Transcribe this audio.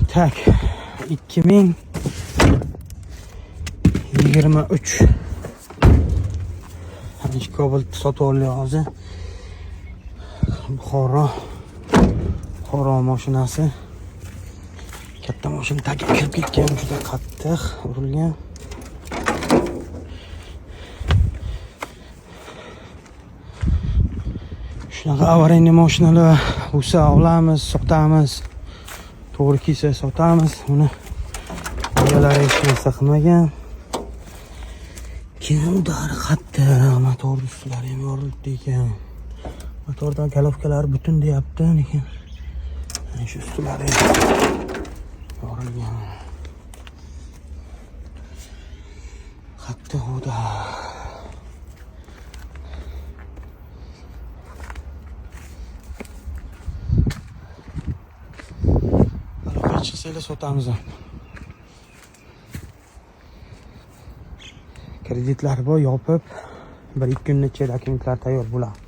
Tak 2023 Cobalt sotib oldik hozir. Buxoro mashinasi. Katta mashina tagiga kirib ketgan, juda qattiq urilgan. Shunaqa avariya mashinalar bo'lsa olamiz, sotamiz. To'g'ri kelsa sotamiz. Uni boyalar hech narsa qilmagan. Keyin udari qattiq, motor ustlari ham yorilib ekan. Motordan galovkalar butun deyapti, lekin mana shu ustlari yorilgan. Qattiq udar. Chiqsanglar sotamiz. Kreditlar bor, yopib 1-2 kunda dokumentlar tayyor bo'ladi.